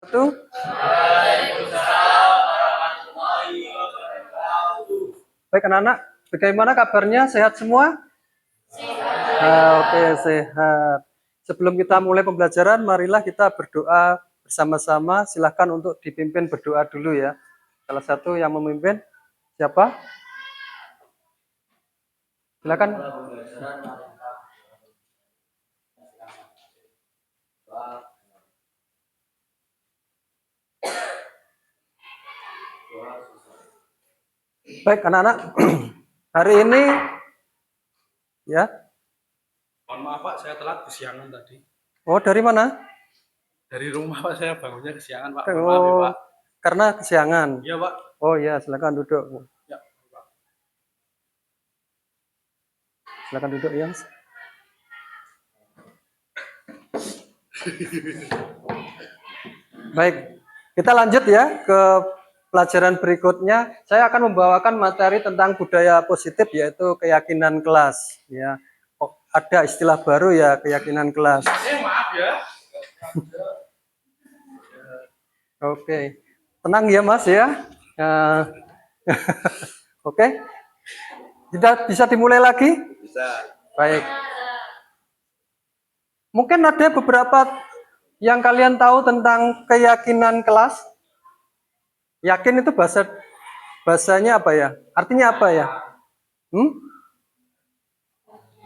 Tuh. Baik anak-anak, bagaimana kabarnya? Sehat semua? Oke, sehat. Sebelum kita mulai pembelajaran, marilah kita berdoa bersama-sama. Silahkan untuk dipimpin berdoa dulu ya. Salah satu yang memimpin siapa? Silakan. Baik anak-anak, hari ini ya. Mohon maaf Pak, saya telat kesiangan tadi. Oh, dari mana? Dari rumah Pak, saya bangunnya kesiangan Pak. Oh, maaf ya Pak. Karena kesiangan. Iya Pak. Oh ya, silakan duduk. Ya, Pak. Silakan duduk ya. Baik, kita lanjut ya ke pelajaran berikutnya. Saya akan membawakan materi tentang budaya positif, yaitu keyakinan kelas. Ya, oh, ada istilah baru ya, keyakinan kelas. Maaf ya. Oke, tenang ya Mas ya. Oke, bisa dimulai lagi? Bisa. Baik. Mungkin ada beberapa yang kalian tahu tentang keyakinan kelas. Yakin itu bahasanya apa ya? Artinya apa ya?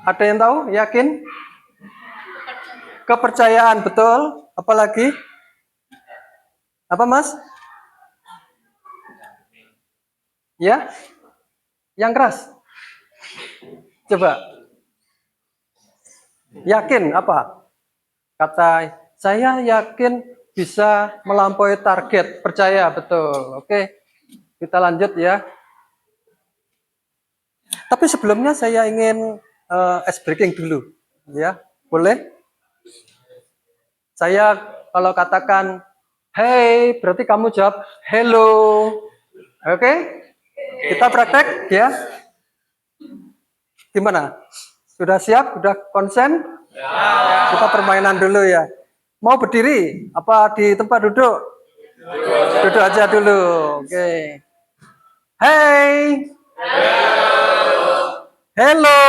Ada yang tahu? Yakin? Kepercayaan, betul. Apalagi? Apa Mas? Ya? Yang keras? Coba. Yakin apa? Kata saya yakin bisa melampaui target. Percaya, betul. Oke. Kita lanjut ya. Tapi sebelumnya saya ingin ice breaking dulu. Ya, boleh? Saya kalau katakan hey, berarti kamu jawab hello. Oke? Kita praktek ya. Gimana? Sudah siap? Sudah konsen? Ya. Kita permainan dulu ya. Mau berdiri? Apa di tempat duduk? Duduk aja dulu. Oke. Hey. Hello.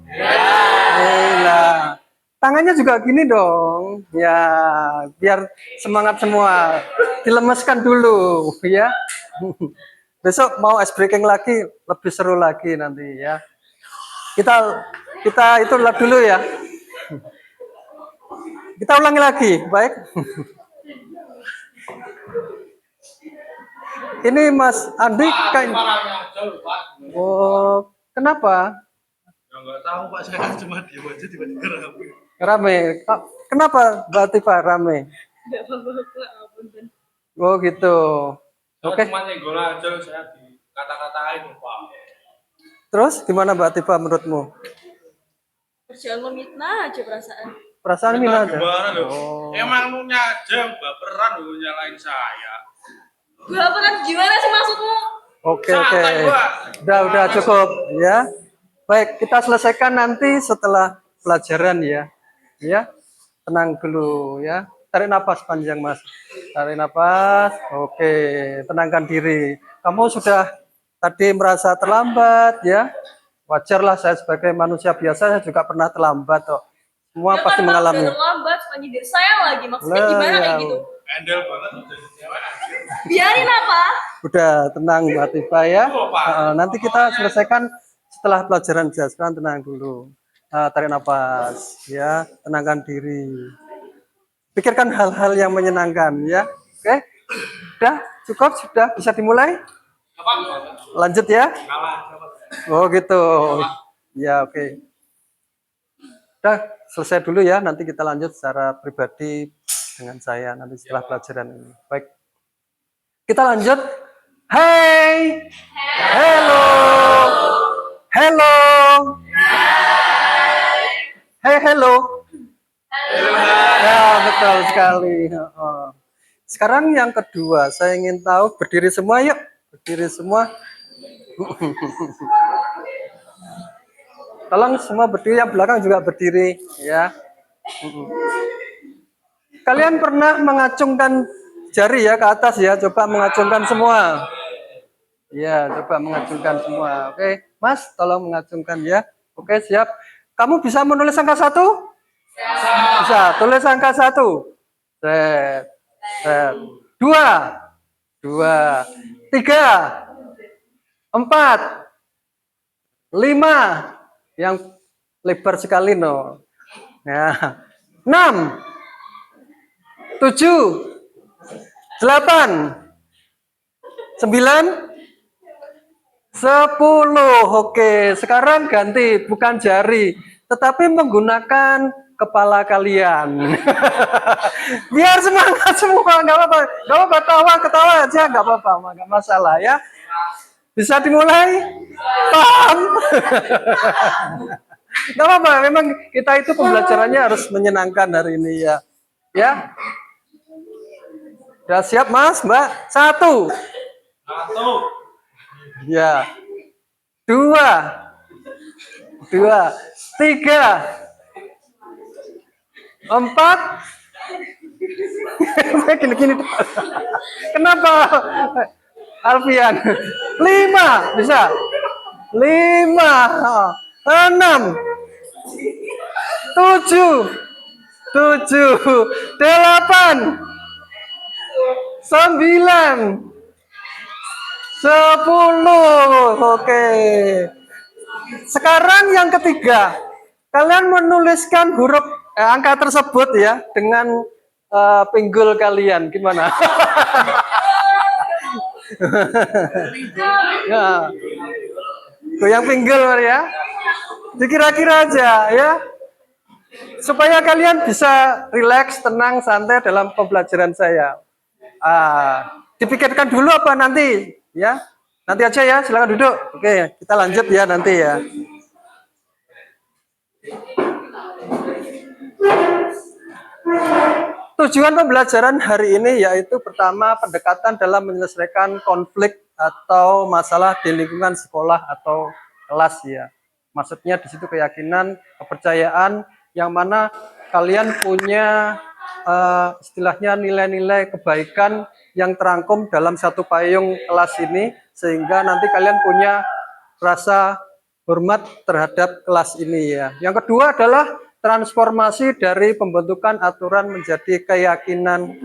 Hello. Tangannya juga gini dong. Ya, biar semangat semua. Dilemeskan dulu ya. Besok mau ice breaking lagi, lebih seru lagi nanti ya. Kita itu dulu ya. Kita ulangi lagi, baik. Ini Mas Andi kayak. Oh, kenapa? Ya nggak tahu Pak, saya kan cuma diam aja tiba-tiba rame. Rame. Kenapa Mbak Tifa rame? Oh gitu. Oke. Cuma nyenggol aja saya dikata-katain Pak. Terus gimana Mbak Tifa menurutmu? Kerjaan memfitnah aja perasaan. Perasaan mina aja. Gimana loh? Oh. Emang lu aja yang baperan lu nyalain saya. Baperan gimana sih maksudmu? Oke. Udah cukup ya. Baik, kita selesaikan nanti setelah pelajaran ya. Ya. Tenang dulu ya. Tarik nafas panjang Mas. Tarik nafas. Oke, tenangkan diri. Kamu sudah tadi merasa terlambat ya. Wajarlah, saya sebagai manusia biasa saya juga pernah terlambat kok. Semua ya pasti kan, mengalami. Terlambat, penyidik saya lagi. Maksudnya gimana kayak gitu? Handel banget. Biarin apa? Udah tenang Mbak Tifa ya. Nanti kita selesaikan setelah pelajaran saja. Sekarang tenang dulu. Tarik nafas ya, tenangkan diri. Pikirkan hal-hal yang menyenangkan ya. Oke. Sudah cukup, sudah bisa dimulai? Lanjut ya. Oh gitu. Ya oke. Udah selesai dulu ya. Nanti kita lanjut secara pribadi dengan saya nanti setelah pelajaran ini. Baik. Kita lanjut. Hey. Hello. Hello. Hey, hello. Ya, betul sekali. Sekarang yang kedua, saya ingin tahu, berdiri semua yuk. Berdiri semua. Tolong semua berdiri, yang belakang juga berdiri ya. Kalian pernah mengacungkan jari ya ke atas ya. Coba mengacungkan semua. Ya, coba mengacungkan semua. Oke, Mas, tolong mengacungkan ya. Oke, siap. Kamu bisa menulis angka 1? Bisa. Tulis angka 1. Set. Set. 2. 2. 3. 4. 5. Yang lebar sekali no. Ya. 6. 7. 8. 9. 10. Oke, sekarang ganti bukan jari, tetapi menggunakan kepala kalian. Biar semangat semua, nggak apa-apa. Nggak apa-apa, ketawa aja, nggak apa-apa, nggak masalah ya. Bisa dimulai? Paham? Nggak apa-apa, memang kita itu pembelajarannya harus menyenangkan hari ini ya. Ya, sudah siap Mas, Mbak? 1. Ya. 2. 2. 3. 4. Gini-gini. Kenapa? Alfian. 5. Bisa. 5. 6. 7. 8. 9. 10. Oke. Sekarang yang ketiga. Kalian menuliskan huruf angka tersebut ya dengan pinggul kalian. Gimana? Ya. Goyang pinggul ya. Dikira-kira aja ya. Supaya kalian bisa rileks, tenang, santai dalam pembelajaran saya. Dipikirkan dulu apa nanti? Ya, nanti aja ya, silakan duduk. Oke, kita lanjut ya nanti ya. Tujuan pembelajaran hari ini yaitu pertama pendekatan dalam menyelesaikan konflik atau masalah di lingkungan sekolah atau kelas ya. Maksudnya di situ keyakinan, kepercayaan yang mana kalian punya istilahnya nilai-nilai kebaikan yang terangkum dalam satu payung kelas ini, sehingga nanti kalian punya rasa hormat terhadap kelas ini ya. Yang kedua adalah transformasi dari pembentukan aturan menjadi keyakinan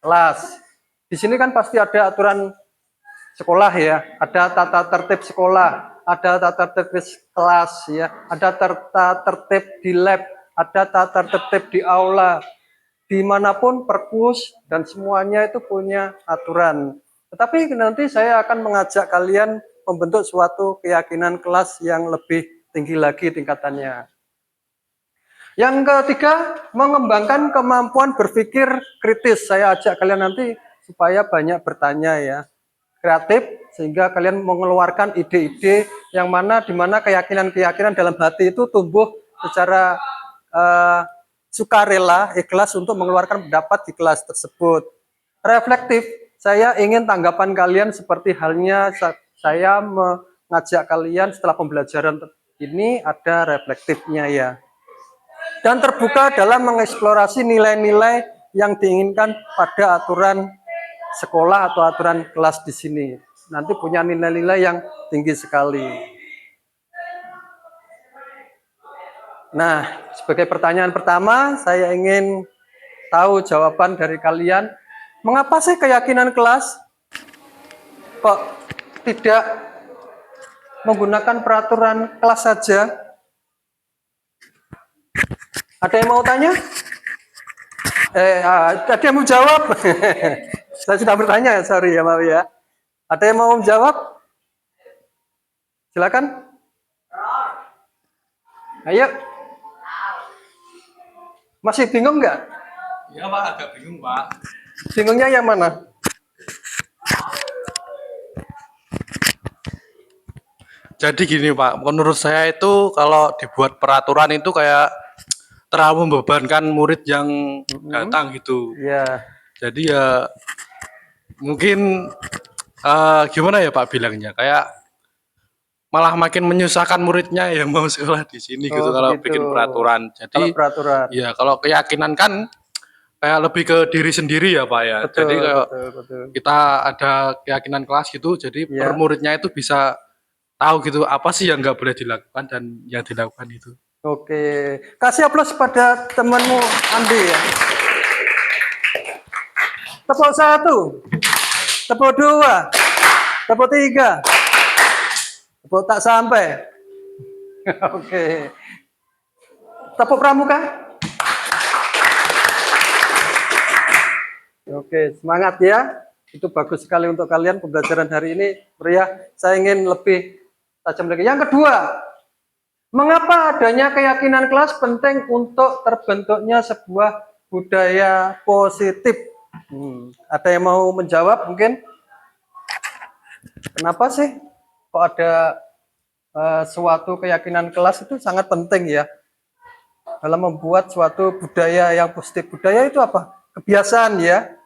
kelas. Di sini kan pasti ada aturan sekolah ya, ada tata tertib sekolah, ada tata tertib kelas ya, ada tata tertib di lab, ada tata tertib di aula. Dimanapun perpus dan semuanya itu punya aturan. Tetapi nanti saya akan mengajak kalian membentuk suatu keyakinan kelas yang lebih tinggi lagi tingkatannya. Yang ketiga, mengembangkan kemampuan berpikir kritis. Saya ajak kalian nanti supaya banyak bertanya ya, kreatif, sehingga kalian mengeluarkan ide-ide yang mana dimana keyakinan-keyakinan dalam hati itu tumbuh secara sukarela, ikhlas untuk mengeluarkan pendapat di kelas tersebut. Reflektif, saya ingin tanggapan kalian seperti halnya saya mengajak kalian setelah pembelajaran ini ada reflektifnya ya. Dan terbuka dalam mengeksplorasi nilai-nilai yang diinginkan pada aturan sekolah atau aturan kelas di sini. Nanti punya nilai-nilai yang tinggi sekali. Nah, sebagai pertanyaan pertama, saya ingin tahu jawaban dari kalian. Mengapa sih keyakinan kelas kok tidak menggunakan peraturan kelas saja? Ada yang mau tanya? Ada yang mau jawab? Saya sudah bertanya, sorry ya, maaf ya. Ada yang mau menjawab? Silakan. Ayo. Masih bingung nggak? Ya Pak, agak bingung Pak. Bingungnya yang mana? Jadi gini Pak, menurut saya itu kalau dibuat peraturan itu kayak terlalu membebankan murid yang datang gitu. Ya. Jadi ya mungkin gimana ya Pak bilangnya, kayak malah makin menyusahkan muridnya yang mau sekolah di sini gitu kalau gitu. bikin peraturan. Jadi Kalau peraturan. ya kalau keyakinan kan kayak lebih ke diri sendiri ya Pak ya. Betul, Jadi kayak betul. kita ada keyakinan kelas gitu, jadi Ya. per muridnya itu bisa tahu gitu apa sih yang nggak boleh dilakukan dan yang dilakukan itu. Oke, kasih aplaus pada temanmu Andi ya. Tepuk 1, tepuk 2, tepuk 3, tepuk tak sampai. Oke, tepuk pramuka. Oke, semangat ya. Itu bagus sekali untuk kalian pembelajaran hari ini. Meriah. Saya ingin lebih tajam lagi. Yang kedua, mengapa adanya keyakinan kelas penting untuk terbentuknya sebuah budaya positif? Ada yang mau menjawab mungkin? Kenapa sih kok ada suatu keyakinan kelas itu sangat penting ya dalam membuat suatu budaya yang positif? Budaya itu apa? Kebiasaan ya.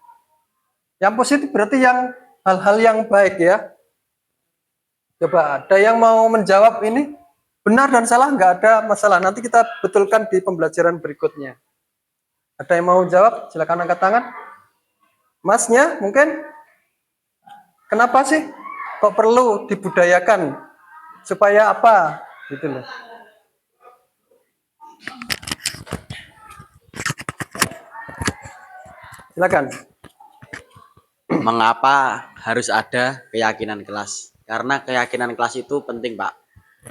Yang positif berarti yang hal-hal yang baik ya. Coba ada yang mau menjawab ini? Benar dan salah nggak ada masalah. Nanti kita betulkan di pembelajaran berikutnya. Ada yang mau jawab? Silakan angkat tangan. Masnya mungkin? Kenapa sih kok perlu dibudayakan? Supaya apa? Gitu loh. Silakan. Mengapa harus ada keyakinan kelas? Karena keyakinan kelas itu penting, Pak.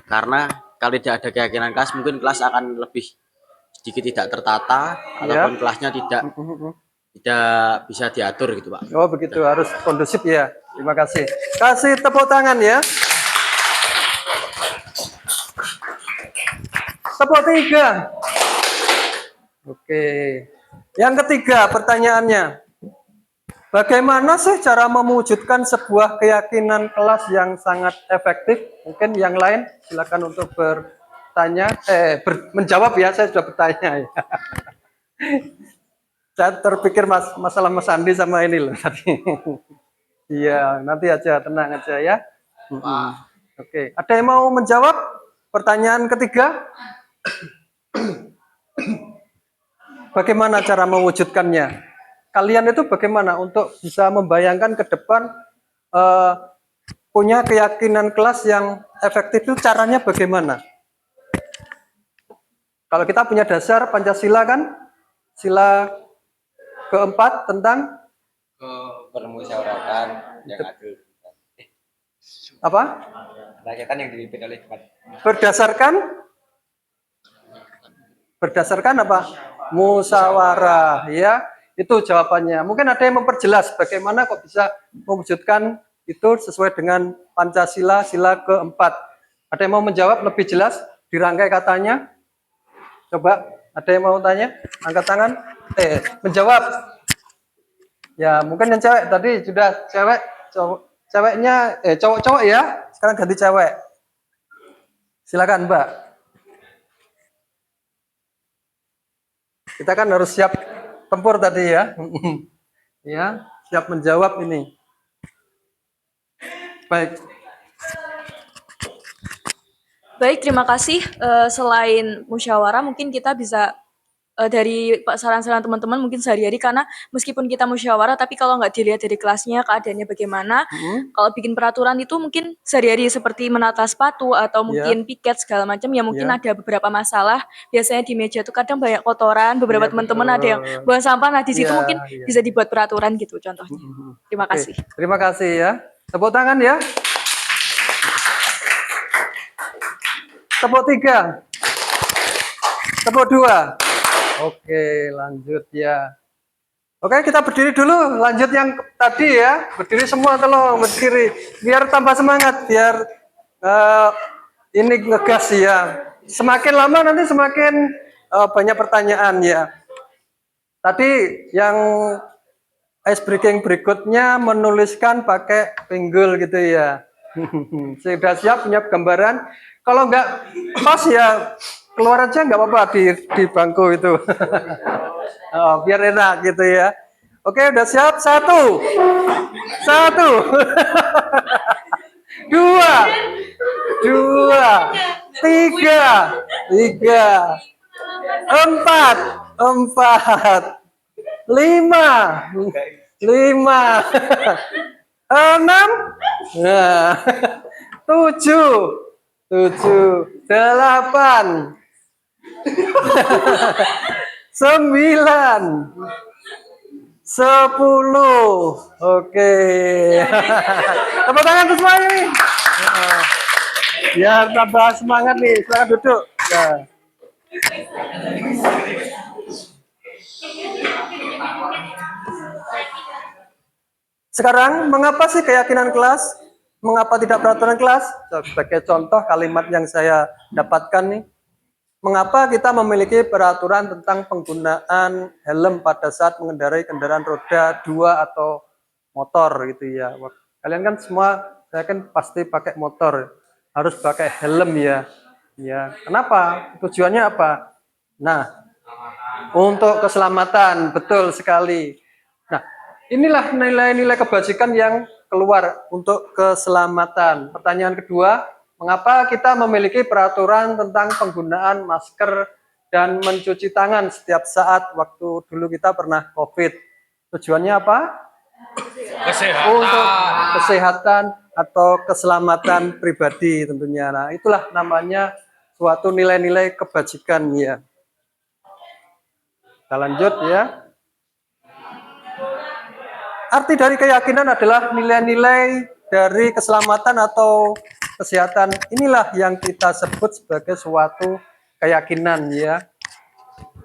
Karena kalau tidak ada keyakinan kelas, mungkin kelas akan lebih sedikit tidak tertata, ataupun kelasnya tidak bisa diatur gitu, Pak. Oh begitu, harus kondusif ya. Terima kasih. Kasih tepuk tangan ya. Tepuk 3. Oke. Yang ketiga pertanyaannya. Bagaimana sih cara mewujudkan sebuah keyakinan kelas yang sangat efektif? Mungkin yang lain silakan untuk bertanya, menjawab ya, saya sudah bertanya ya. Saya terpikir masalah Mas Andi sama ini loh tadi. Iya, nanti aja, tenang aja ya. Oke, ada yang mau menjawab pertanyaan ketiga? Bagaimana cara mewujudkannya? Kalian itu bagaimana untuk bisa membayangkan ke depan punya keyakinan kelas yang efektif itu caranya bagaimana? Kalau kita punya dasar Pancasila kan, sila keempat tentang permusyawaratan yang adil, apa? rakyatan yang dipimpin oleh Berdasarkan apa? Musyawarah ya. Itu jawabannya. Mungkin ada yang memperjelas bagaimana kok bisa mewujudkan itu sesuai dengan Pancasila sila keempat. Ada yang mau menjawab lebih jelas dirangkai katanya? Coba, ada yang mau tanya? Angkat tangan. Menjawab. Ya, mungkin yang cewek tadi sudah cewek, ceweknya cowok-cowok ya. Sekarang ganti cewek. Silakan, Mbak. Kita kan harus siap tempur tadi ya. Ya, siap menjawab ini. Baik. Baik, terima kasih. Selain musyawarah, mungkin kita bisa dari saran-saran teman-teman mungkin sehari-hari, karena meskipun kita musyawarah, tapi kalau nggak dilihat dari kelasnya, keadaannya bagaimana, kalau bikin peraturan itu mungkin sehari-hari seperti menata sepatu atau mungkin piket segala macam, ya mungkin ada beberapa masalah. Biasanya di meja itu kadang banyak kotoran, beberapa teman-teman ada yang buang sampah, nah di situ mungkin bisa dibuat peraturan gitu contohnya. Terima kasih. Terima kasih ya. Tepuk tangan ya. Tepuk 3. Tepuk 2. Oke, lanjut ya. Oke, kita berdiri dulu. Lanjut yang tadi ya. Berdiri semua, tolong berdiri. Biar tambah semangat, biar ini ngegas ya. Semakin lama nanti semakin banyak pertanyaan ya. Tadi yang ice breaking berikutnya menuliskan pakai pinggul gitu ya. Sudah siap punya gambaran? Kalau nggak pas ya keluar aja, nggak apa-apa di bangku itu. Biar enak gitu ya. Oke, udah siap? 1, 2, 3, 4, 5, 5, 5, 6, nah, 7, 8, 9, 10. Oke. Tepuk tangan untuk semuanya nih. Biar tambah semangat nih. Silakan duduk. Nah. Sekarang, mengapa sih keyakinan kelas? Mengapa tidak peraturan kelas? Sebagai contoh kalimat yang saya dapatkan nih. Mengapa kita memiliki peraturan tentang penggunaan helm pada saat mengendarai kendaraan roda 2 atau motor gitu ya. Kalian kan semua, saya kan pasti pakai motor, harus pakai helm ya. Ya, kenapa? Tujuannya apa? Nah, untuk keselamatan, betul sekali. Nah, inilah nilai-nilai kebajikan yang keluar untuk keselamatan. Pertanyaan kedua, mengapa kita memiliki peraturan tentang penggunaan masker dan mencuci tangan setiap saat waktu dulu kita pernah COVID? Tujuannya apa? Kesehatan. Untuk kesehatan atau keselamatan pribadi tentunya. Nah, itulah namanya suatu nilai-nilai kebajikan ya. Kita lanjut ya. Arti dari keyakinan adalah nilai-nilai dari keselamatan atau kesehatan. Inilah yang kita sebut sebagai suatu keyakinan ya.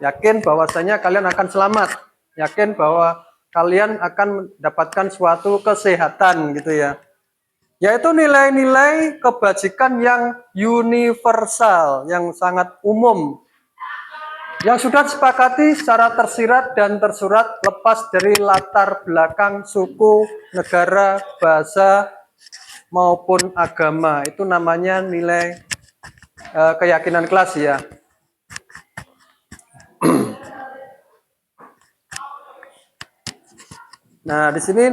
Yakin bahwasanya kalian akan selamat. Yakin bahwa kalian akan mendapatkan suatu kesehatan gitu ya. Yaitu nilai-nilai kebajikan yang universal, yang sangat umum, yang sudah disepakati secara tersirat dan tersurat lepas dari latar belakang suku, negara, bahasa, maupun agama. Itu namanya nilai keyakinan kelas ya. Nah, di sini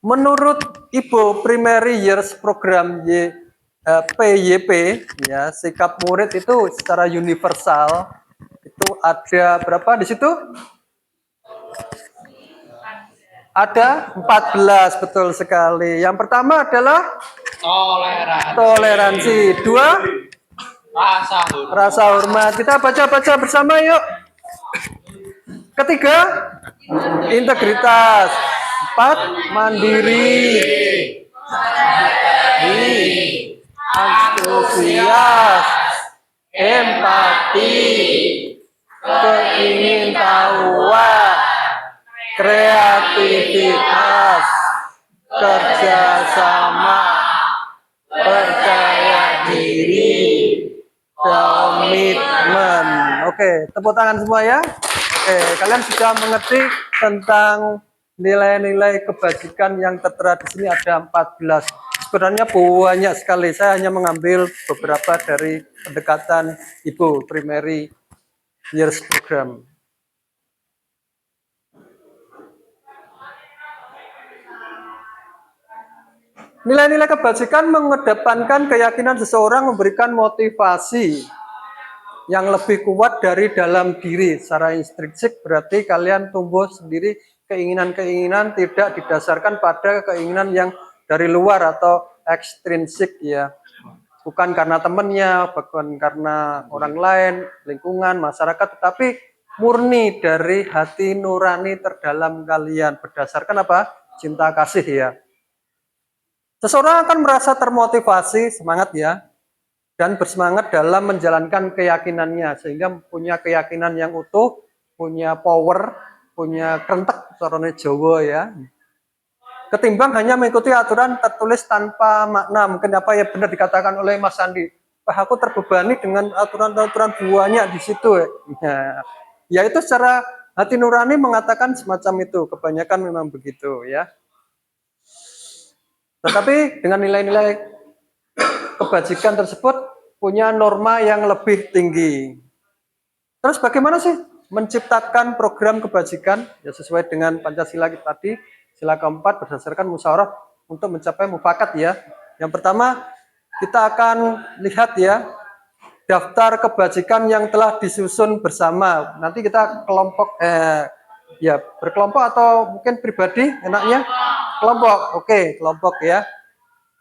menurut Ibu Primary Years Program PYP ya, sikap murid itu secara universal itu ada berapa di situ? Ada 14, betul sekali. Yang pertama adalah toleransi. Dua, rasa hormat. Kita baca-baca bersama yuk. Ketiga, integritas. 4, mandiri. Antusias. Empati. Keingintahuan. Kreativitas. Kerjasama. Percaya diri. Komitmen. Oke, tepuk tangan semua ya. Oke, kalian sudah mengerti tentang nilai-nilai kebajikan yang tertera di sini ada 14. Sebenarnya banyak sekali. Saya hanya mengambil beberapa dari pendekatan Ibu Primary Years Program. Nilai-nilai kebajikan mengedepankan keyakinan seseorang memberikan motivasi yang lebih kuat dari dalam diri. Secara intrinsik berarti kalian tumbuh sendiri, keinginan-keinginan tidak didasarkan pada keinginan yang dari luar atau ekstrinsik ya. Bukan karena temannya, bukan karena orang lain, lingkungan, masyarakat, tetapi murni dari hati nurani terdalam kalian. Berdasarkan apa? Cinta kasih ya. Seseorang akan merasa termotivasi, semangat ya, dan bersemangat dalam menjalankan keyakinannya, sehingga punya keyakinan yang utuh, punya power, punya krentek, caranya Jawa ya. Ketimbang hanya mengikuti aturan tertulis tanpa makna. Mungkin apa yang benar dikatakan oleh Mas Sandi, aku terbebani dengan aturan-aturan banyak di situ. Ya itu secara hati nurani mengatakan semacam itu, kebanyakan memang begitu ya. Tetapi dengan nilai-nilai kebajikan tersebut punya norma yang lebih tinggi. Terus bagaimana sih menciptakan program kebajikan? Ya sesuai dengan Pancasila tadi, sila keempat berdasarkan musyawarah untuk mencapai mufakat ya. Yang pertama kita akan lihat ya daftar kebajikan yang telah disusun bersama. Nanti kita Ya, berkelompok atau mungkin pribadi enaknya? Kelompok. Oke, kelompok ya.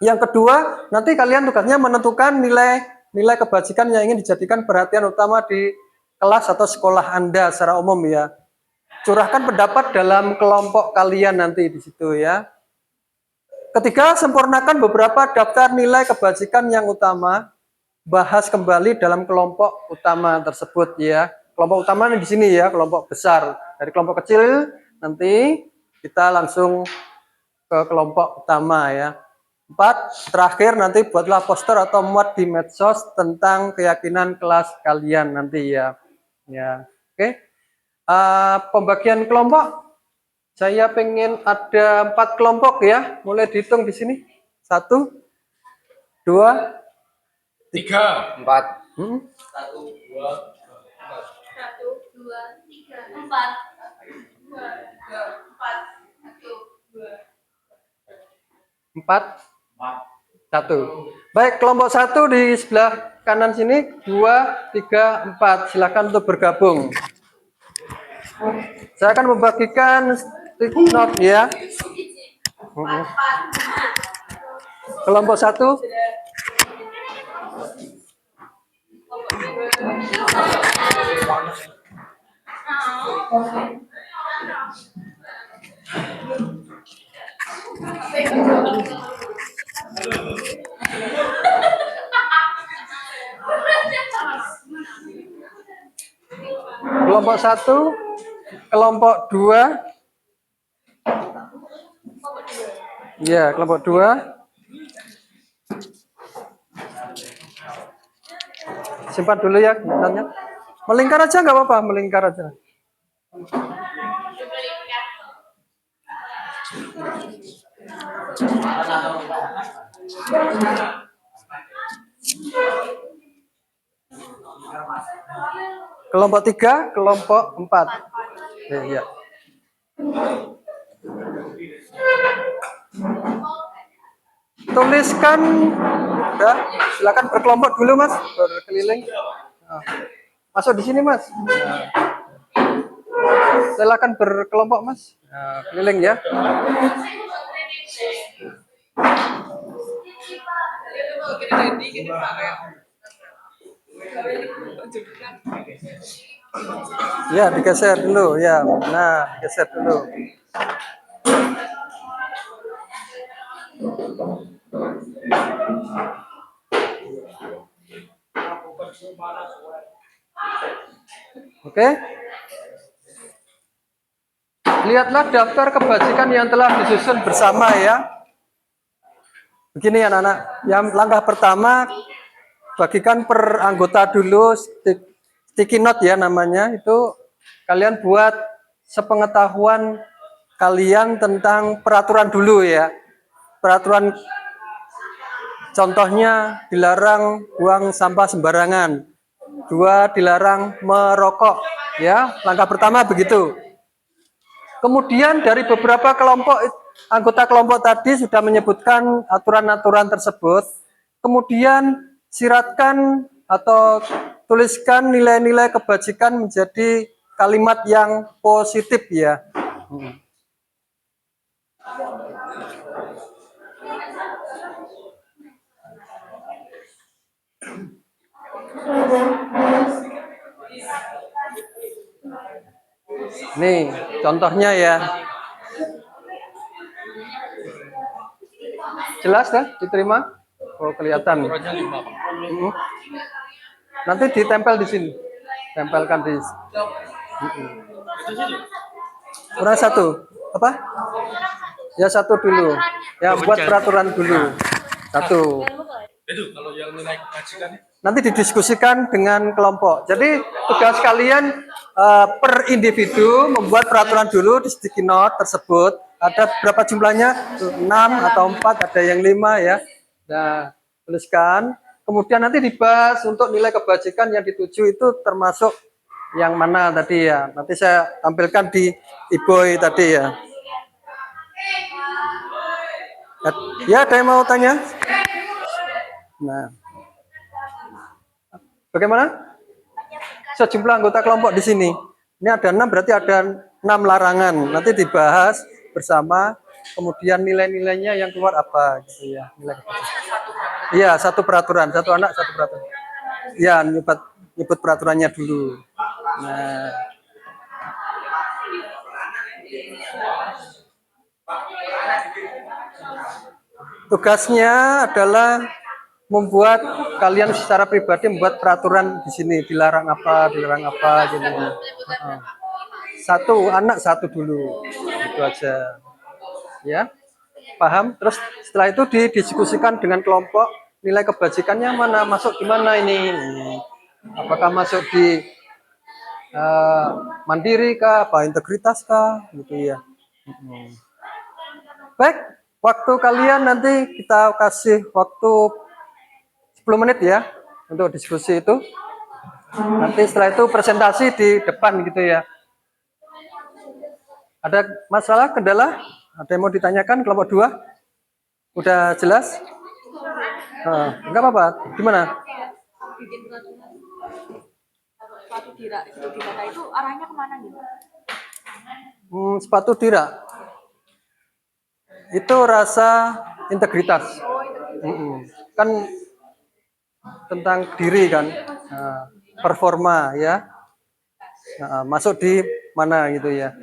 Yang kedua, nanti kalian tugasnya menentukan nilai kebajikan yang ingin dijadikan perhatian utama di kelas atau sekolah Anda secara umum ya. Curahkan pendapat dalam kelompok kalian nanti di situ ya. Ketiga, sempurnakan beberapa daftar nilai kebajikan yang utama. Bahas kembali dalam kelompok utama tersebut ya. Kelompok utama di sini ya, kelompok besar. Dari kelompok kecil nanti kita langsung ke kelompok utama ya. 4, terakhir nanti buatlah poster atau muat di medsos tentang keyakinan kelas kalian nanti ya. Ya, oke. Pembagian kelompok, saya pengen ada 4 kelompok ya. Mulai dihitung di sini. 1, 2, 3, 4. 4, 1. Baik, kelompok 1 di sebelah kanan sini, 2, 3, 4. Silakan untuk bergabung. Saya akan membagikan stick note ya. Kelompok 1. Kelompok 1, kelompok 2. Ya, kelompok 2. Simpan dulu ya notanya. Melingkar aja nggak apa-apa, melingkar aja. Kelompok 3, kelompok 4. Ya. Tuliskan, ya, silakan berkelompok dulu mas, berkeliling. Nah, masuk di sini mas. Nah, silakan berkelompok mas, nah, keliling ya. Ya, digeser dulu ya. Nah, digeser dulu. Oke. Lihatlah daftar kebajikan yang telah disusun bersama ya. Begini ya anak-anak. Yang langkah pertama, bagikan per anggota dulu sticky note ya namanya. Itu kalian buat sepengetahuan kalian tentang peraturan dulu ya. Peraturan contohnya dilarang buang sampah sembarangan. 2, dilarang merokok ya. Langkah pertama begitu. Kemudian dari beberapa kelompok anggota kelompok tadi sudah menyebutkan aturan-aturan tersebut. Kemudian siratkan atau tuliskan nilai-nilai kebajikan menjadi kalimat yang positif ya. Nih, contohnya ya. Jelas kan? Diterima? Oh, kelihatan. Nanti ditempel di sini. Tempelkan di kurang 1. Apa? Ya 1 dulu. Ya buat peraturan dulu. 1. Itu kalau yang nilai kebajikan Nanti didiskusikan dengan kelompok. Jadi tugas kalian per individu membuat peraturan dulu di sticky note tersebut. Ada berapa jumlahnya? 6 atau 4, ada yang 5 ya. Nah, tuliskan. Kemudian nanti dibahas untuk nilai kebajikan yang dituju itu termasuk yang mana tadi ya. Nanti saya tampilkan di e-boy tadi ya. Ya, ada yang mau tanya? Nah, bagaimana? Sejumlah anggota kelompok di sini. Ini ada 6 berarti ada 6 larangan. Nanti dibahas bersama. Kemudian nilai-nilainya yang keluar apa gitu ya. Nilai kebajikan. Iya, satu peraturan, satu anak satu peraturan. Iya, nyebut peraturannya dulu. Nah, tugasnya adalah membuat kalian secara pribadi membuat peraturan di sini, dilarang apa gitu. Nah, satu anak satu dulu, itu aja. Ya, paham? Terus setelah itu didiskusikan dengan kelompok nilai kebajikannya mana, masuk di mana ini? Apakah masuk di mandiri kah, apa integritas kah, gitu ya. Baik, waktu kalian nanti kita kasih waktu 10 menit ya untuk diskusi itu. Nanti setelah itu presentasi di depan gitu ya. Ada masalah, kendala? Ada yang mau ditanyakan kelompok 2? Udah jelas? Enggak apa-apa. Gimana? Sepatu dira gitu ditata itu arahnya kemana gitu? Sepatu dira. Itu rasa integritas. Kan tentang diri kan. Performa ya. Masuk di mana gitu ya.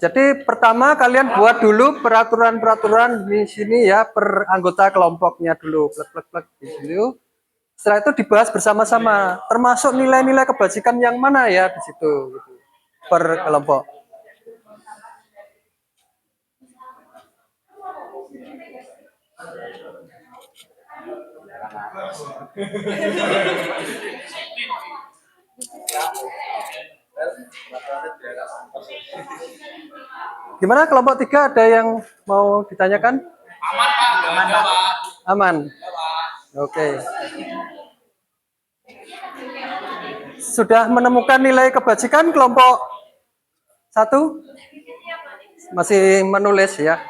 Jadi pertama kalian buat dulu peraturan-peraturan di sini ya per anggota kelompoknya dulu. Plek di sini. Setelah itu dibahas bersama-sama, termasuk nilai-nilai kebajikan yang mana ya di situ gitu. Per kelompok. Gimana kelompok 3 ada yang mau ditanyakan? Aman Pak, aman Pak. Aman. Oke. Sudah menemukan nilai kebajikan kelompok 1? Masih menulis ya.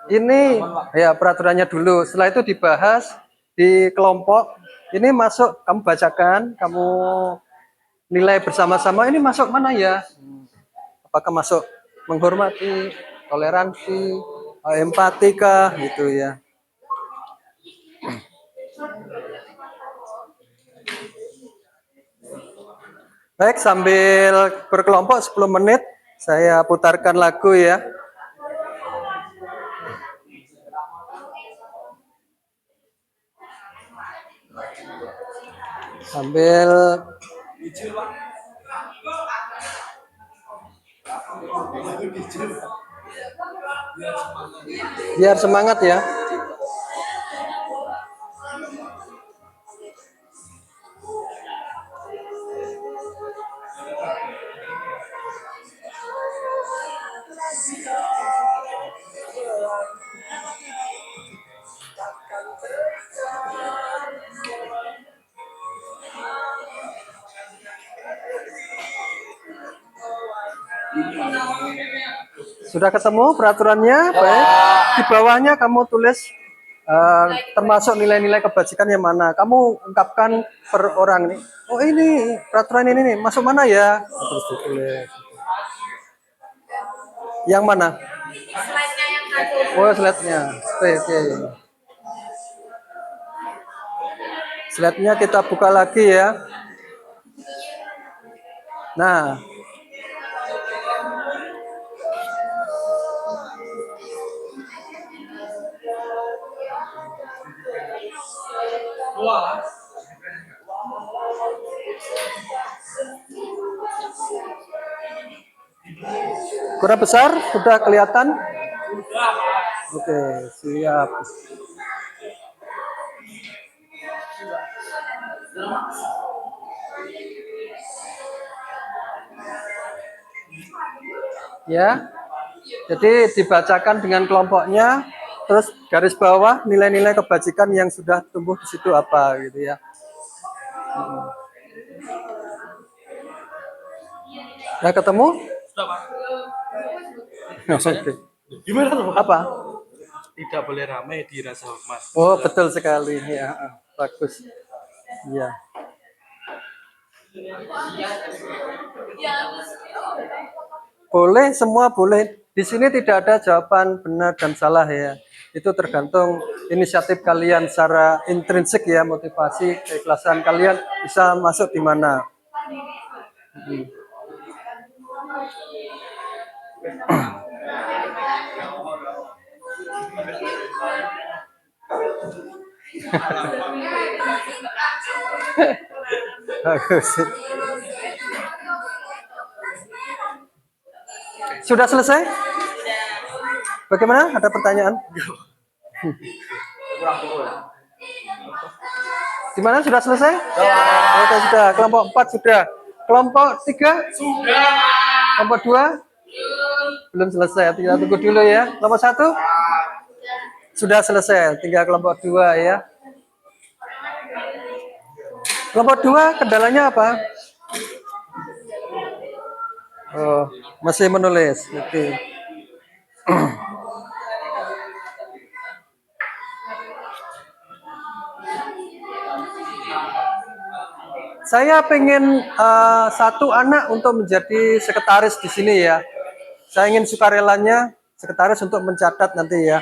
Ini ya peraturannya dulu. Setelah itu dibahas di kelompok. Ini masuk, kamu bacakan, kamu nilai bersama-sama. Ini masuk mana ya? Apakah masuk menghormati, toleransi, empatika gitu ya. Baik, sambil berkelompok 10 menit saya putarkan lagu ya. Sambil biar semangat ya. Sudah ketemu peraturannya? Baik. Di bawahnya kamu tulis termasuk nilai-nilai kebajikan yang mana. Kamu ungkapkan per orang nih. Oh ini peraturan ini nih, masuk mana ya? Terus ditulis. Yang mana? Slide-nya yang satu. Oh slide-nya. Oke. Slide-nya kita buka lagi ya. Nah. Kurang besar, sudah kelihatan? Oke, siap. Ya, jadi dibacakan dengan kelompoknya, terus garis bawah nilai-nilai kebajikan yang sudah tumbuh di situ apa gitu ya. Nah, ketemu? Sudah, Pak. Oke. Gimana tuh, Pak? Apa? Tidak boleh ramai di rasa hormat. Oh, betul sekali ya. Bagus. Ya. Boleh, semua boleh. Di sini tidak ada jawaban benar dan salah ya. Itu tergantung inisiatif kalian secara intrinsik ya, motivasi, keikhlasan kalian bisa masuk di mana. Bagus. Sudah selesai? Bagaimana? Ada pertanyaan? Gimana? Sudah selesai? Oke, sudah. Kelompok 4 sudah. Kelompok 3? Sudah. Kelompok 2? Belum selesai. Tinggal tunggu dulu ya. Kelompok 1? Sudah selesai. Tinggal kelompok 2 ya. Kelompok 2 kendalanya apa? Oh, masih menulis. Oke. Saya pengen satu anak untuk menjadi sekretaris di sini ya. Saya ingin sukarelanya sekretaris untuk mencatat nanti ya.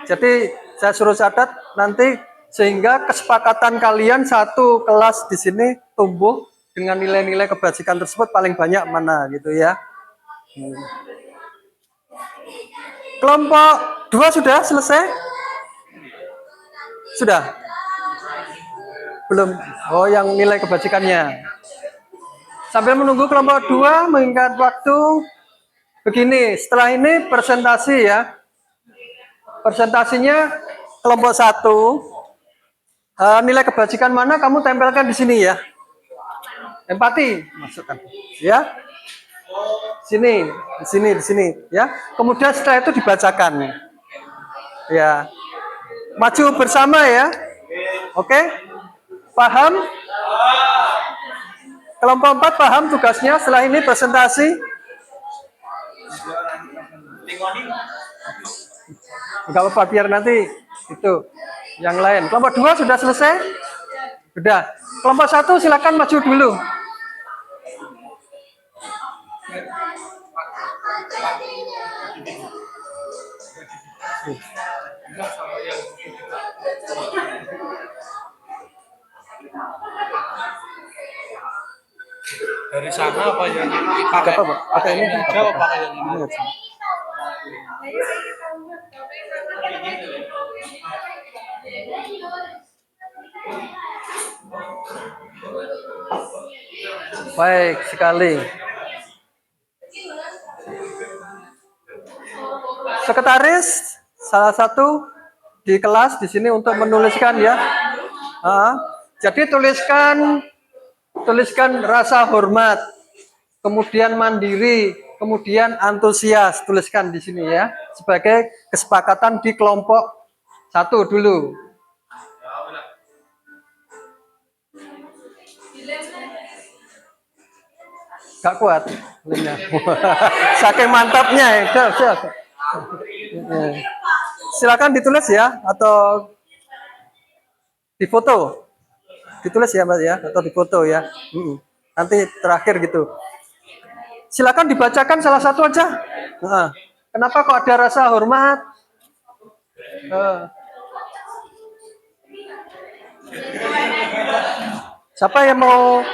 Jadi saya suruh catat nanti sehingga kesepakatan kalian satu kelas di sini tumbuh dengan nilai-nilai kebajikan tersebut paling banyak mana gitu ya. Kelompok 2 sudah selesai? Sudah? Belum. Oh, yang nilai kebajikannya. Sambil menunggu kelompok 2 mengingat waktu. Begini, setelah ini presentasi ya. Presentasinya kelompok 1. Nilai kebajikan mana kamu tempelkan di sini ya. Empati masukkan. Ya. Sini, di sini ya. Kemudian setelah itu dibacakan. Ya. Maju bersama ya. Oke? Paham? Kelompok 4 paham tugasnya setelah ini presentasi? Enggak apa-apa biar nanti itu yang lain. Kelompok 2 sudah selesai? Sudah. Kelompok 1 silakan maju dulu. Dari sana apa yang Pakai apa, Pak? Pakai ini. hijau apa pakai yang ini? Ini aja. Baik sekali. Sekretaris salah satu di kelas di sini untuk menuliskan ya. Jadi tuliskan rasa hormat, kemudian mandiri, kemudian antusias, tuliskan di sini ya sebagai kesepakatan di kelompok 1 dulu. Gak kuat lemnya. Saking mantapnya ya. Silakan ditulis ya atau difoto. Ditulis ya Mas ya atau difoto ya. Nanti terakhir gitu. Silakan dibacakan salah satu aja. Kenapa kok ada rasa hormat? Siapa yang mau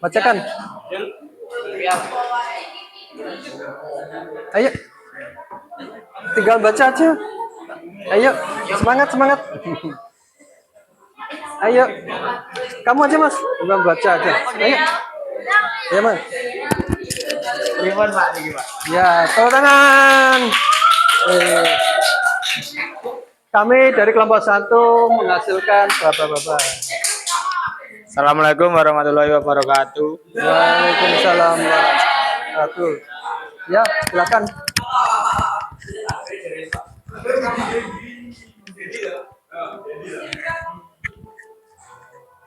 bacakan? Ayo. Tinggal baca aja. Ayo, semangat. Ayo. Kamu aja, Mas. Tinggal baca aja. Ayo. Ya, Mas. Ribon Pak, ini Pak. Ya, tepuk tangan. Kami dari kelompok 1 menghasilkan bapak-bapak. Assalamualaikum warahmatullahi wabarakatuh. Waalaikumsalam warahmatullahi wabarakatuh. Ya, silakan.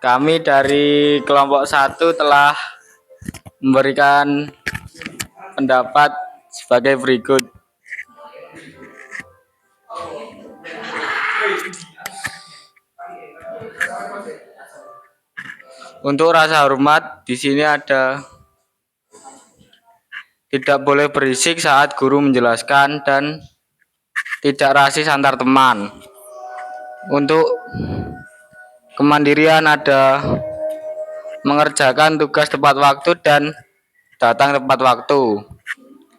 Kami dari kelompok 1 telah memberikan pendapat sebagai berikut. Untuk rasa hormat di sini ada tidak boleh berisik saat guru menjelaskan dan tidak rasis antar teman. Untuk kemandirian ada mengerjakan tugas tepat waktu dan datang tepat waktu.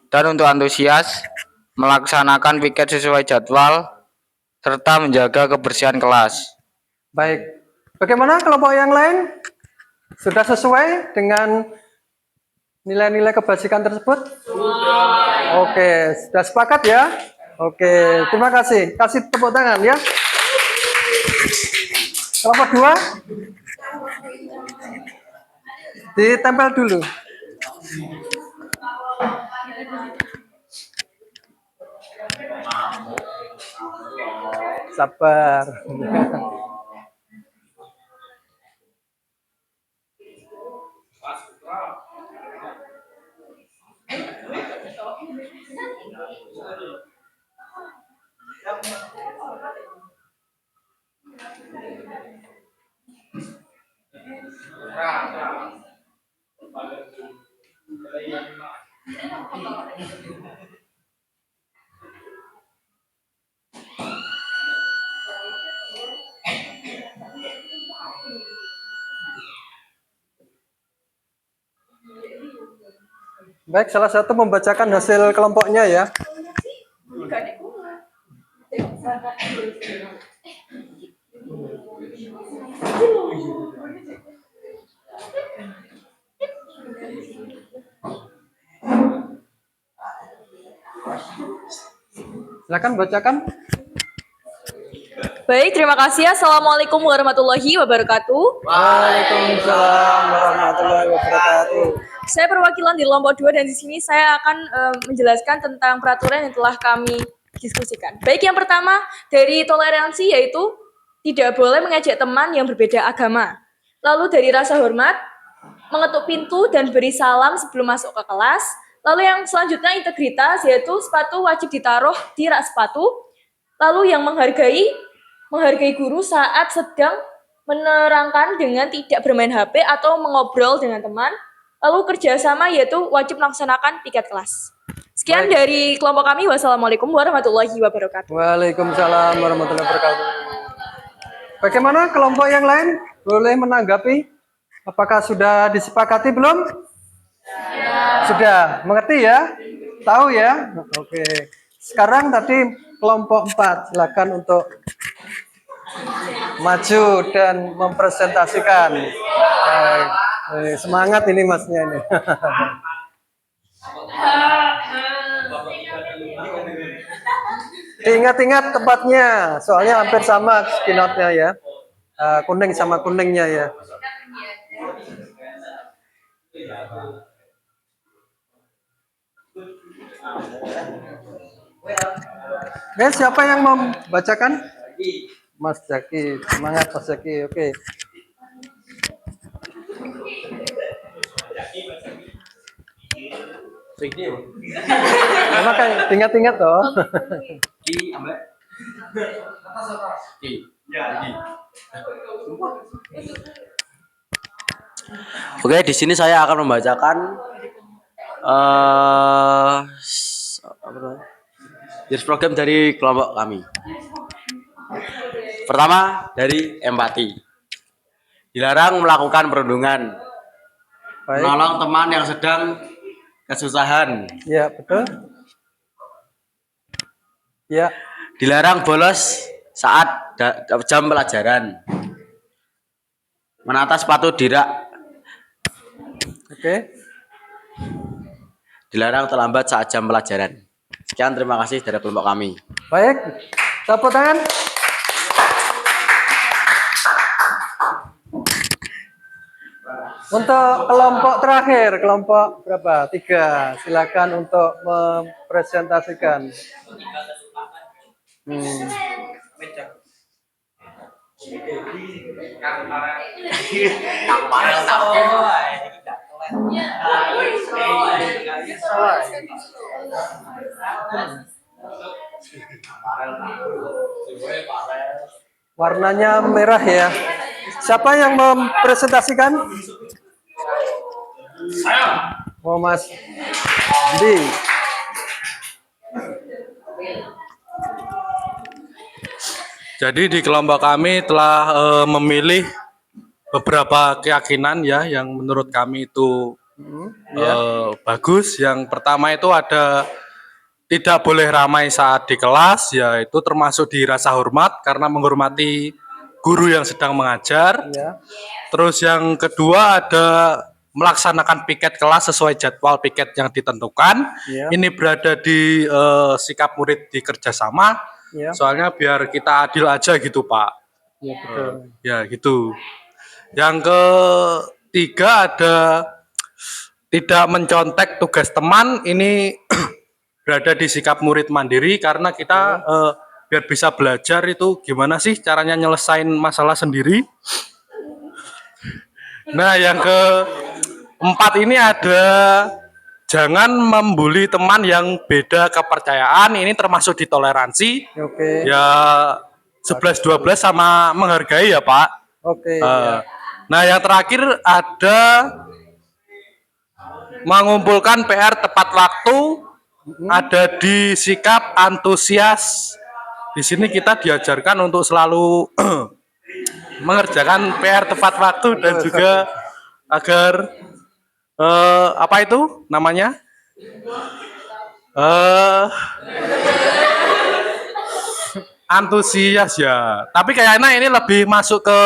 Dan untuk antusias, melaksanakan piket sesuai jadwal serta menjaga kebersihan kelas. Baik. Bagaimana kelompok yang lain? Sudah sesuai dengan nilai-nilai kebajikan tersebut? Oke, sudah sepakat ya? Oke, terima kasih. Kasih tepuk tangan ya. Kelompok 2 ditempel dulu. Sabar. Baik, salah satu membacakan hasil kelompoknya ya. Silakan bacakan. Baik, terima kasih. Assalamualaikum warahmatullahi wabarakatuh. Waalaikumsalam warahmatullahi wabarakatuh. Saya perwakilan di kelompok 2 dan di sini saya akan menjelaskan tentang peraturan yang telah kami diskusikan. Baik, yang pertama dari toleransi yaitu tidak boleh mengejek teman yang berbeda agama. Lalu dari rasa hormat, mengetuk pintu dan beri salam sebelum masuk ke kelas. Lalu yang selanjutnya integritas yaitu sepatu wajib ditaruh di rak sepatu. Lalu yang menghargai guru saat sedang menerangkan dengan tidak bermain HP atau mengobrol dengan teman. Lalu kerjasama yaitu wajib melaksanakan piket kelas. Sekian dari kelompok kami. Wassalamualaikum warahmatullahi wabarakatuh. Waalaikumsalam warahmatullahi wabarakatuh. Bagaimana kelompok yang lain? Boleh menanggapi? Apakah sudah disepakati belum? Sudah. Mengerti ya? Tahu ya? Oke. Sekarang tadi kelompok 4. Silakan untuk maju dan mempresentasikan. Baik. Semangat ini masnya ini. Ingat-ingat tempatnya, soalnya hampir sama keynote-nya ya. Kuning sama kuningnya ya. Siapa yang membacakan? Mas Jaki, semangat Mas Jaki. Oke. Makanya ingat-ingat toh. Oke, di sini saya akan membacakan jenis program dari kelompok kami. Pertama, dari empati. Dilarang melakukan perundungan. Baik. Menolong teman yang sedang kesusahan. Ya, betul. Ya. Dilarang bolos saat jam pelajaran. Menata sepatu di rak. Oke. Dilarang terlambat saat jam pelajaran. Sekian, terima kasih dari kelompok kami. Baik. Tepuk tangan. Untuk kelompok terakhir, kelompok berapa? 3. Silakan untuk mempresentasikan. Warnanya merah ya. Siapa yang mempresentasikan? Oh, Mas Di. Jadi di kelompok kami telah memilih beberapa keyakinan ya yang menurut kami itu bagus. Yang pertama itu ada tidak boleh ramai saat di kelas, ya itu termasuk di rasa hormat karena menghormati guru yang sedang mengajar. Ya. Terus yang kedua ada melaksanakan piket kelas sesuai jadwal piket yang ditentukan. Ya. Ini berada di sikap murid di kerjasama. Ya. Soalnya biar kita adil aja gitu Pak. Ya, betul. Ya gitu. Yang ketiga ada tidak mencontek tugas teman. Ini berada di sikap murid mandiri karena kita biar bisa belajar itu gimana sih caranya nyelesain masalah sendiri. Nah yang keempat ini ada jangan membuli teman yang beda kepercayaan. Ini termasuk di toleransi. Oke. Ya 11-12 sama menghargai ya Pak. Oke. Nah yang terakhir ada mengumpulkan PR tepat waktu. Ada di sikap antusias. Di sini kita diajarkan untuk selalu mengerjakan PR tepat waktu dan juga agar apa itu namanya? Antusias ya. Tapi kayaknya ini lebih masuk ke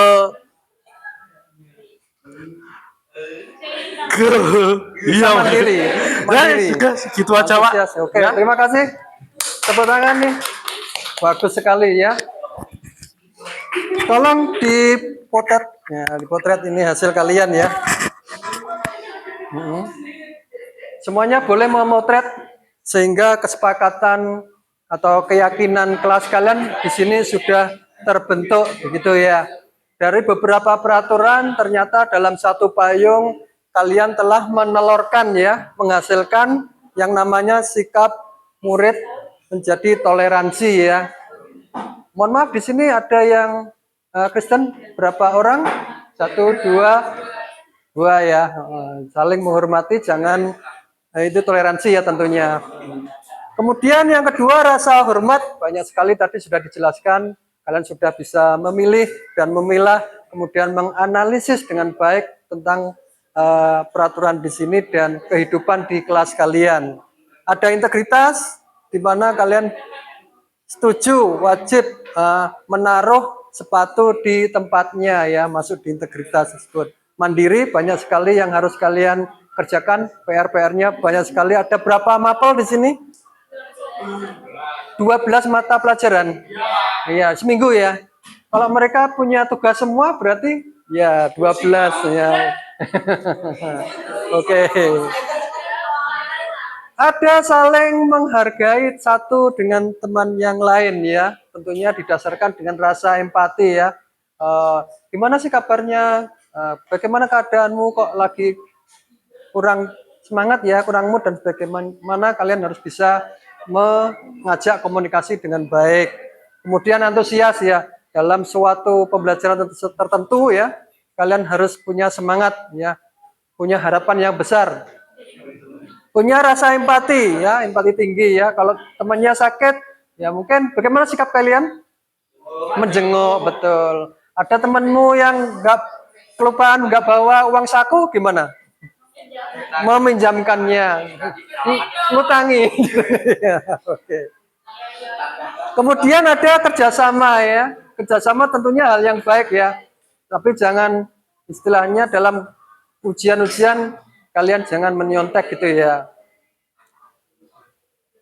iya Mandiri. ya sudah segitu aja Pak. Antusias. Oke, Ya. terima kasih. Tepuk tangan nih. Bagus sekali ya. Tolong dipotret. Ya, dipotret ini hasil kalian ya. Semuanya boleh memotret sehingga kesepakatan atau keyakinan kelas kalian di sini sudah terbentuk begitu ya. Dari beberapa peraturan ternyata dalam satu payung kalian telah menelurkan ya, menghasilkan yang namanya sikap murid menjadi toleransi ya. Mohon maaf di sini ada yang Kristen berapa orang? 1, 2, 2 ya. Saling menghormati, jangan itu toleransi ya tentunya. Kemudian yang kedua rasa hormat, banyak sekali tadi sudah dijelaskan. Kalian sudah bisa memilih dan memilah, kemudian menganalisis dengan baik tentang peraturan di sini dan kehidupan di kelas kalian. Ada integritas, di mana kalian setuju wajib menaruh sepatu di tempatnya ya, masuk di integritas tersebut. Mandiri, banyak sekali yang harus kalian kerjakan, PR-nya banyak sekali. Ada berapa mapel di sini? 12 mata pelajaran. Iya, seminggu ya. Kalau mereka punya tugas semua berarti ya 12 ya. Oke. Ada saling menghargai satu dengan teman yang lain ya. Tentunya didasarkan dengan rasa empati ya. Gimana sih kabarnya? Bagaimana keadaanmu kok lagi kurang semangat ya, kurang mood dan bagaimana kalian harus bisa mengajak komunikasi dengan baik. Kemudian antusias ya, dalam suatu pembelajaran tertentu ya, kalian harus punya semangat ya, punya harapan yang besar. Punya rasa empati ya, empati tinggi ya. Kalau temannya sakit, ya mungkin bagaimana sikap kalian? Menjenguk, betul. Ada temanmu yang nggak kelupaan, nggak bawa uang saku, gimana? Meminjamkannya, ngutangi. Oke. Kemudian ada kerjasama ya, kerjasama tentunya hal yang baik ya, tapi jangan istilahnya dalam ujian-ujian kalian jangan menyontek gitu ya.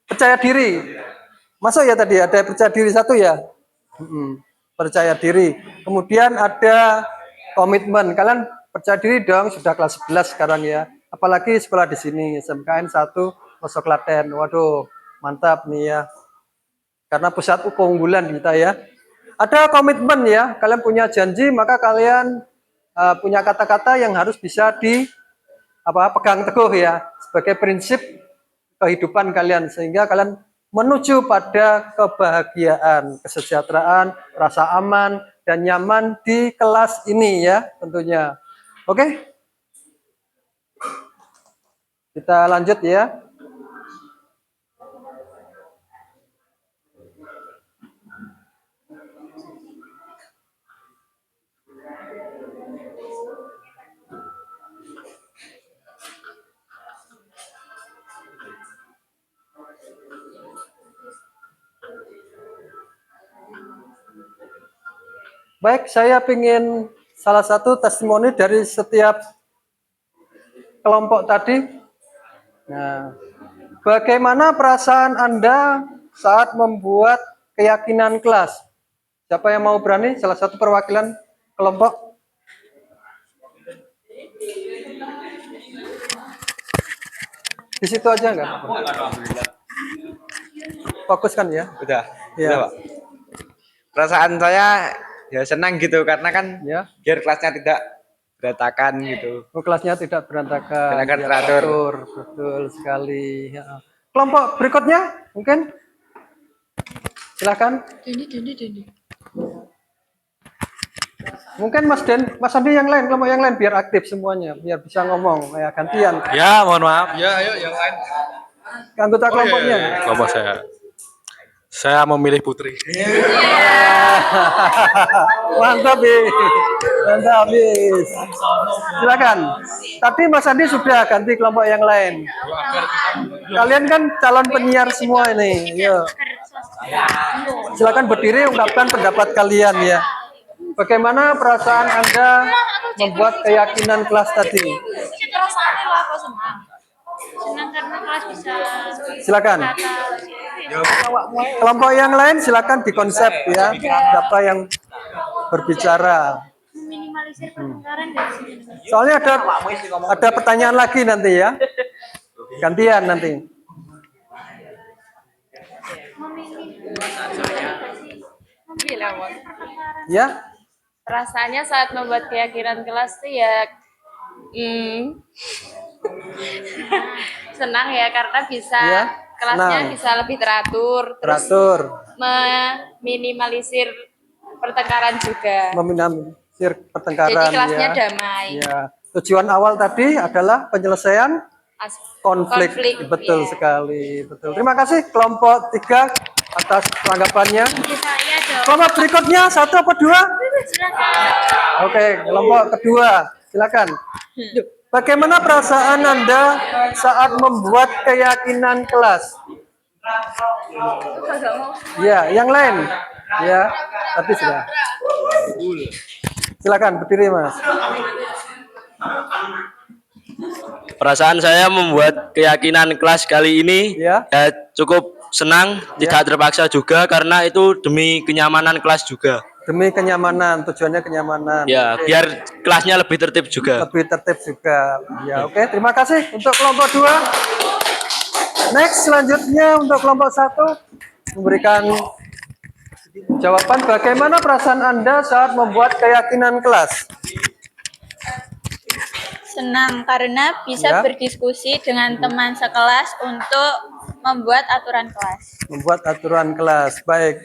Percaya diri, masuk ya tadi ada percaya diri satu ya, percaya diri. Kemudian ada komitmen, kalian percaya diri dong, sudah kelas 11 sekarang ya. Apalagi sekolah di sini SMKN 1 Poso Klaten. Waduh, mantap nih ya. Karena pusat keunggulan kita ya. Ada komitmen ya, kalian punya janji, maka kalian punya kata-kata yang harus bisa pegang teguh ya sebagai prinsip kehidupan kalian sehingga kalian menuju pada kebahagiaan, kesejahteraan, rasa aman, dan nyaman di kelas ini ya tentunya. Oke? Kita lanjut ya. Baik, saya ingin salah satu testimoni dari setiap kelompok tadi. Nah, bagaimana perasaan Anda saat membuat keyakinan kelas? Siapa yang mau berani? Salah satu perwakilan kelompok. Di situ aja nggak? Fokuskan ya. Udah, Ya. udah Pak. Perasaan saya ya senang gitu karena kan Ya. biar kelasnya tidak berantakan gitu. Oh, kelasnya tidak berantakan. Berantakan, Ya, teratur. betul sekali. Ya. Kelompok berikutnya mungkin. Silakan. Mungkin Mas Andi yang lain, kelompok yang lain biar aktif semuanya, biar bisa ngomong ya gantian. Ya, mohon maaf. Ya, ayo yang lain. Anggota kelompoknya. Kelompok saya. Saya memilih Putri. Mantap, Bis. Mantap, Bis. Silakan. Tadi Mas Andi sudah ganti kelompok yang lain. Kalian kan calon penyiar semua ini. Yuk. Silakan berdiri ungkapkan pendapat kalian ya. Bagaimana perasaan Anda membuat keyakinan kelas tadi? Perasaannya lah kok senang. Senang karena kelas bisa Silakan. Kelompok yang lain silakan dikonsep ya. Siapa yang berbicara. meminimalisir pertengkaran dari sini. Soalnya ada pertanyaan lagi nanti ya. Gantian nanti. Ya. Perasaannya saat membuat keyakinan kelas tuh ya senang ya karena bisa Ya, kelasnya senang. bisa lebih teratur, terus Teratur. meminimalisir pertengkaran juga. Meminimalisir pertengkaran. Jadi kelasnya ya. damai. Ya. Tujuan awal tadi adalah penyelesaian konflik. Betul iya. sekali. Betul. Terima kasih kelompok 3 atas tanggapannya. Saya dong. Kelompok berikutnya 1 apa 2? Oke, kelompok kedua. Silakan. Bagaimana perasaan Anda saat membuat keyakinan kelas? Ya, yang lain. Ya, tapi sudah. Silakan berdiri, Mas. Perasaan saya membuat keyakinan kelas kali ini Ya. cukup senang, tidak terpaksa juga karena itu demi kenyamanan kelas juga. Demi kenyamanan, tujuannya kenyamanan. Ya, Oke. biar kelasnya lebih tertib juga. Lebih tertib juga. Ya, oke. Terima kasih untuk kelompok 2. Next, selanjutnya untuk kelompok 1 memberikan jawaban bagaimana perasaan Anda saat membuat keyakinan kelas. Senang karena Ya. bisa berdiskusi dengan teman sekelas untuk membuat aturan kelas. Membuat aturan kelas. Baik.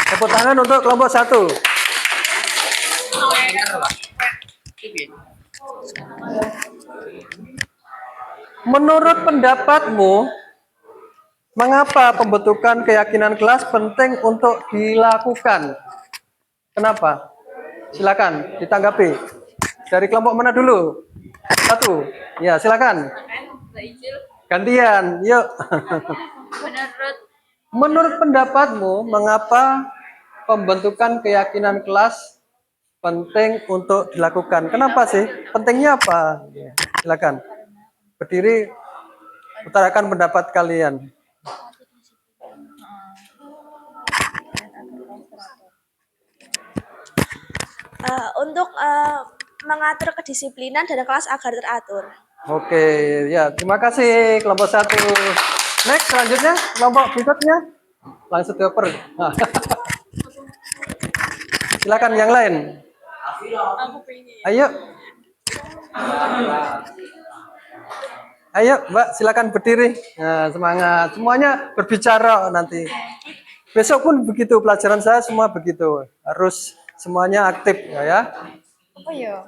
Tepuk tangan untuk kelompok 1. Menurut pendapatmu, mengapa pembentukan keyakinan kelas penting untuk dilakukan? Kenapa? Silakan ditanggapi. Dari kelompok mana dulu? 1. Ya, silakan. Gantian, yuk. Menurut pendapatmu, mengapa pembentukan keyakinan kelas penting untuk dilakukan? Kenapa sih? Pentingnya apa? Ya, silakan. Berdiri, utarakan pendapat kalian. Untuk mengatur kedisiplinan dan kelas agar teratur. Oke, ya terima kasih kelompok 1. Next, selanjutnya kelompok berikutnya. Langsung dioper. Nah. Silakan yang lain. Ayo. Ayo, Mbak, silakan berdiri. Nah, semangat. Semuanya berbicara nanti. Besok pun begitu, pelajaran saya semua begitu. Harus semuanya aktif ya. Apa ya?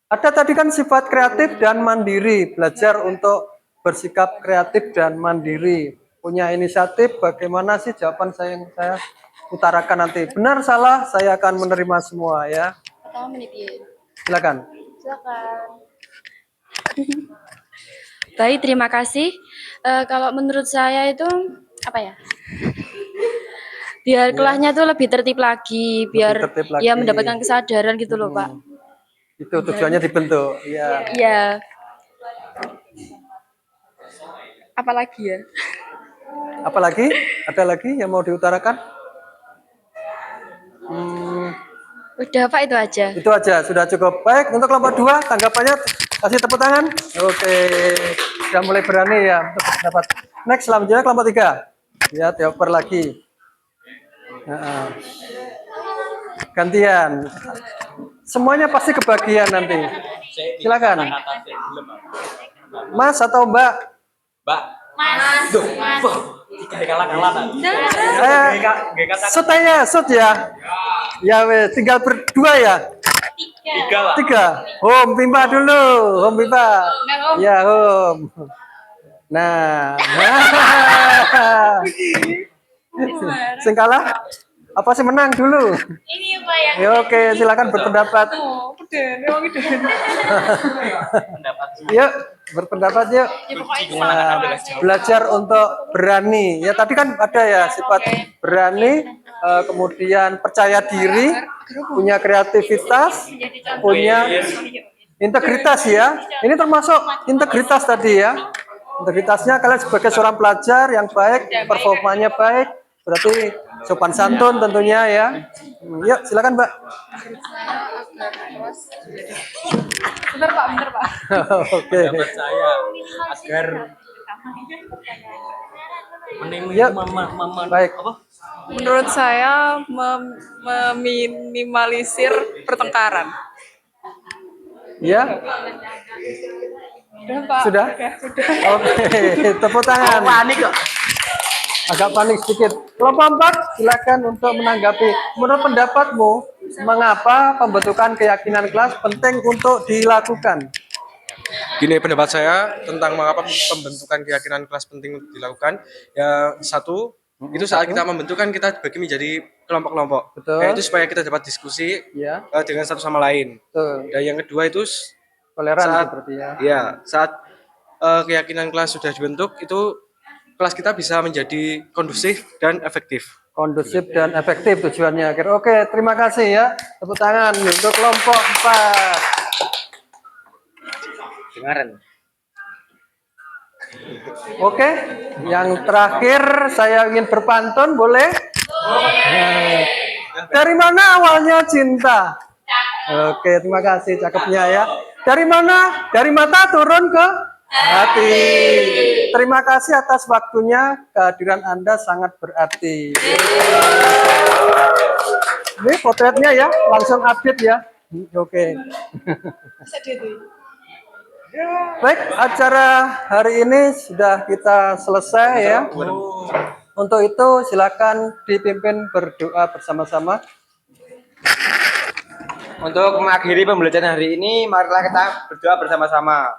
Ada tadi kan sifat kreatif dan mandiri, belajar untuk bersikap kreatif dan mandiri, punya inisiatif. Bagaimana sih jawaban saya yang saya utarakan nanti? Benar salah saya akan menerima semua ya. Pertama menit ya. Silakan. Baik, terima kasih. Kalau menurut saya itu apa ya? Biar kelasnya tuh lebih tertib lagi, biar tertib lagi. ya mendapatkan kesadaran gitu loh, Pak. Itu tujuannya dibentuk. Iya. Iya. Apalagi ya? Apalagi? Ada lagi yang mau diutarakan? Udah, Pak, itu aja. Itu aja, sudah cukup. Baik, untuk kelompok 2, tanggapannya kasih tepuk tangan. Oke, sudah mulai berani ya untuk dapat. Next, selanjutnya kelompok 3. Ya, dioper lagi. Gantian. Semuanya pasti kebagian nanti. Silakan. Mas atau Mbak? Sut ya. Ya wes, tinggal berdua ya. Tiga. Home Pimpa dulu. Home Pimpa. Ya home. Nah. Sing kalah apa sih menang dulu? Ini Pak yang Ya, oke, silakan berpendapat. Yuk, berpendapat yuk. Ya, belajar untuk berani. Ya tadi kan ada ya sifat berani, kemudian percaya diri, punya kreativitas, punya integritas ya. Ini termasuk integritas tadi ya. Integritasnya kalian sebagai seorang pelajar yang baik, performanya baik, berarti sopan santun tentunya ya. Yuk, silakan Mbak. Bentar Pak. Oke. Saya agar Yuk. Baik. Menurut saya meminimalisir pertengkaran. Ya. Sudah? Oke, tepuk tangan. panik kok. Agak panik sedikit. Kelompok 4, silakan untuk menanggapi. Menurut pendapatmu, mengapa pembentukan keyakinan kelas penting untuk dilakukan? Gini pendapat saya tentang mengapa pembentukan keyakinan kelas penting untuk dilakukan. Ya satu, itu saat kita membentukkan kita bagi menjadi kelompok-kelompok. Betul. Yaitu supaya kita dapat diskusi Ya, dengan satu sama lain. betul. Dan yang kedua itu Toleran saat seperti ya. ya saat keyakinan kelas sudah dibentuk itu kelas kita bisa menjadi kondusif dan efektif. Kondusif dan efektif tujuannya. Oke, terima kasih ya. Tepuk tangan untuk kelompok 4. Dengaran. Oke, yang terakhir saya ingin berpantun, boleh? Nah, dari mana awalnya cinta? Oke, terima kasih cakepnya ya. Dari mana? Dari mata turun ke hati. Terima kasih atas waktunya, kehadiran Anda sangat berarti. Ini potretnya ya, langsung update ya. Oke. Baik, acara hari ini sudah kita selesai ya. Untuk itu silakan dipimpin berdoa bersama-sama. Untuk mengakhiri pembelajaran hari ini, marilah kita berdoa bersama-sama.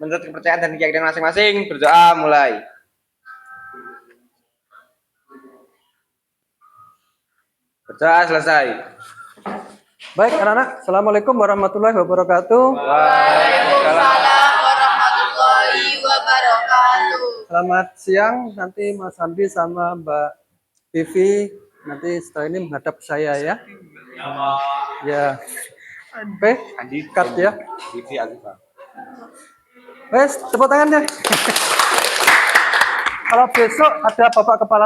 Menurut kepercayaan dan keyakinan masing-masing, berdoa mulai. Berdoa selesai. Baik anak-anak, Assalamualaikum warahmatullahi wabarakatuh. Waalaikumsalam warahmatullahi wabarakatuh. Selamat siang, nanti Mas Andi sama Mbak Vivi nanti setelah ini menghadap saya ya. Ya. Oke, cut ya. Wes, tepuk tangannya. Kalau besok ada Bapak Kepala